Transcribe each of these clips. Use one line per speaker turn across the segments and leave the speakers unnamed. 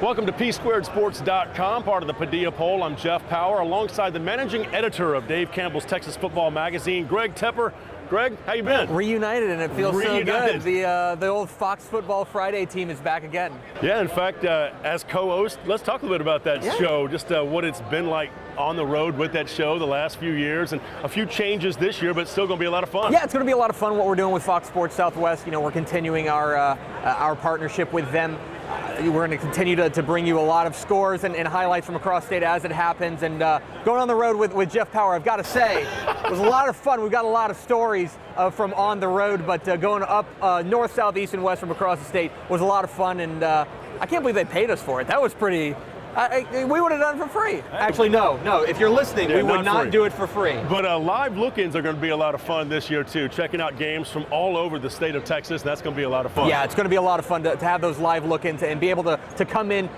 Welcome to PSquaredSports.com, part of the Padilla Poll. I'm Jeff Power, alongside the managing editor of Dave Campbell's Texas Football Magazine, Greg Tepper. Greg, how you been?
Reunited, and it feels so good. The old Fox Football Friday team is back again.
Yeah, in fact, as co-host, let's talk a little bit about that show, just what it's been like on the road with that show the last few years, and a few changes this year, but still going to be a lot of fun.
Yeah, it's going to be a lot of fun what we're doing with Fox Sports Southwest. You know, we're continuing our partnership with them. We're going to continue to bring you a lot of scores and highlights from across state as it happens. And going on the road with Jeff Power, I've got to say, it was a lot of fun. We've got a lot of stories from on the road, but going up north, south, east, and west from across the state was a lot of fun. And I can't believe they paid us for it. That was pretty... we would have done it for free. Actually, no. If you're listening, we would not do it for free.
But live look-ins are going to be a lot of fun this year, too. Checking out games from all over the state of Texas. That's going to be a lot of fun.
Yeah, it's going to be a lot of fun to have those live look-ins and be able to come in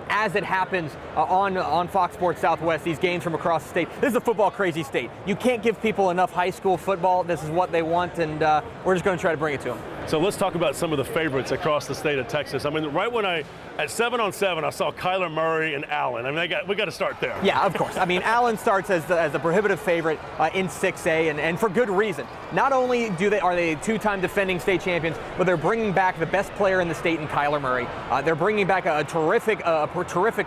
as it happens on Fox Sports Southwest, these games from across the state. This is a football-crazy state. You can't give people enough high school football. This is what they want, and we're just going to try to bring it to them.
So let's talk about some of the favorites across the state of Texas. I mean, right when at 7 on 7, I saw Kyler Murray and Allen. I mean, we got to start there.
Yeah, of course. I mean, Allen starts as the prohibitive favorite in 6A, and for good reason. Not only are they two-time defending state champions, but they're bringing back the best player in the state in Kyler Murray. They're bringing back a terrific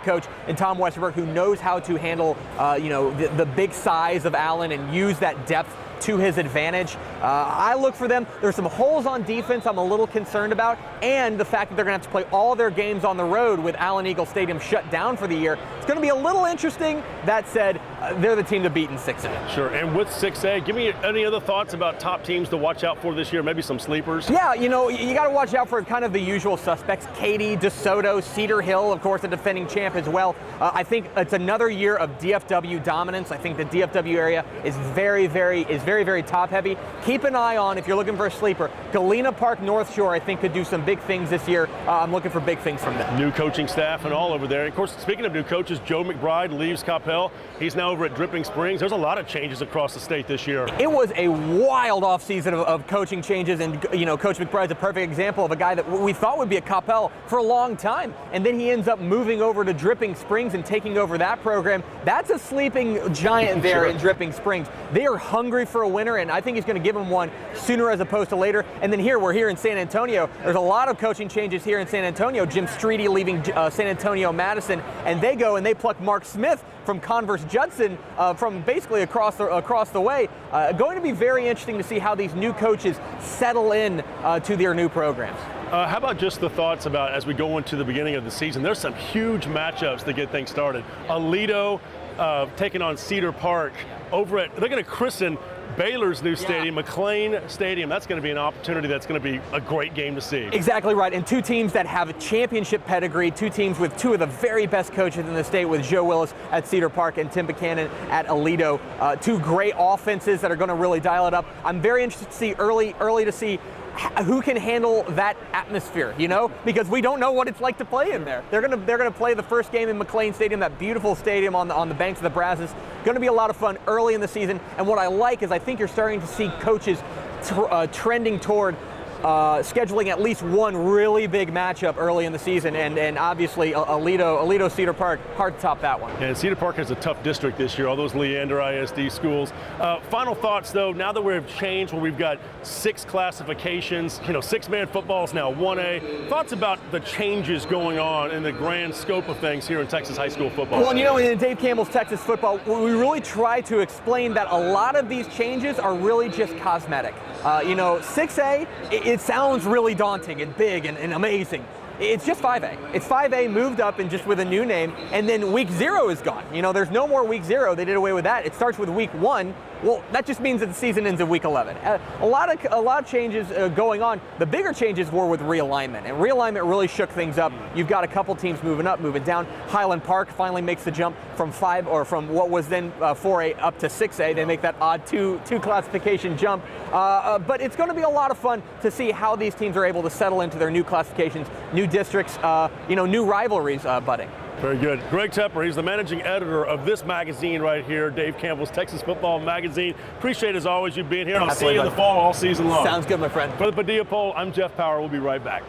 coach in Tom Westerberg, who knows how to handle the big size of Allen and use that depth to his advantage. I look for them. There's some holes on defense I'm a little concerned about, and the fact that they're going to have to play all their games on the road with Allen Eagle Stadium shut down for the year. It's going to be a little interesting. That said, they're the team to beat in 6A.
Sure, and with 6A, give me any other thoughts about top teams to watch out for this year, maybe some sleepers?
Yeah, you got to watch out for kind of the usual suspects. Katy, DeSoto, Cedar Hill, of course, a defending champ as well. I think it's another year of DFW dominance. I think the DFW area is very, very top heavy. Keep an eye on, if you're looking for a sleeper, Galena Park North Shore, I think, could do some big things this year. I'm looking for big things from them.
New coaching staff and all over there. Of course, speaking of new coaches, Joe McBride leaves Coppell. He's now over at Dripping Springs. There's a lot of changes across the state this year.
It was a wild offseason of coaching changes, and Coach McBride's a perfect example of a guy that we thought would be at Coppell for a long time, and then he ends up moving over to Dripping Springs and taking over that program. That's a sleeping giant there in Dripping Springs. They are hungry for a winner, and I think he's going to give them one sooner as opposed to later. And then we're here in San Antonio. There's a lot of coaching changes here in San Antonio. Jim Streety leaving San Antonio Madison, and they go and they pluck Mark Smith from Converse Judson from basically across the way. Going to be very interesting to see how these new coaches settle in to their new programs.
How about just the thoughts about, as we go into the beginning of the season, there's some huge matchups to get things started. Aledo taking on Cedar Park. They're going to christen Baylor's new stadium, McLean Stadium. That's going to be an opportunity that's going to be a great game to see.
Exactly right. And two teams that have a championship pedigree, two teams with two of the very best coaches in the state, with Joe Willis at Cedar Park and Tim Buchanan at Aledo. Two great offenses that are going to really dial it up. I'm very interested to see early to see who can handle that atmosphere, because we don't know what it's like to play in there. They're gonna play the first game in McLean Stadium, that beautiful stadium on the banks of the Brazos. Going to be a lot of fun early in the season. And what I like is I think you're starting to see coaches trending toward scheduling at least one really big matchup early in the season, and obviously Aledo Cedar Park, hard to top that one.
And Cedar Park has a tough district this year, all those Leander ISD schools. Final thoughts though, now that we've changed where we've got 6 classifications, 6-man football is now 1A. Thoughts about the changes going on in the grand scope of things here in Texas high school football?
Well, in Dave Campbell's Texas football, we really try to explain that a lot of these changes are really just cosmetic. 6A, it sounds really daunting and big and amazing. It's just 5A. It's 5A moved up and just with a new name, and then week 0 is gone. There's no more week 0. They did away with that. It starts with week 1. Well, that just means that the season ends at week 11. A lot of changes going on. The bigger changes were with realignment, and realignment really shook things up. You've got a couple teams moving up, moving down. Highland Park finally makes the jump from from what was then 4A up to 6A. They make that odd two classification jump. But it's going to be a lot of fun to see how these teams are able to settle into their new classifications, new districts, new rivalries budding.
Very good. Greg Tepper, he's the managing editor of this magazine right here, Dave Campbell's Texas Football Magazine. Appreciate, as always, you being here. I'll see you in the fall all season long.
Sounds good, my friend.
For the Padilla Poll, I'm Jeff Power. We'll be right back.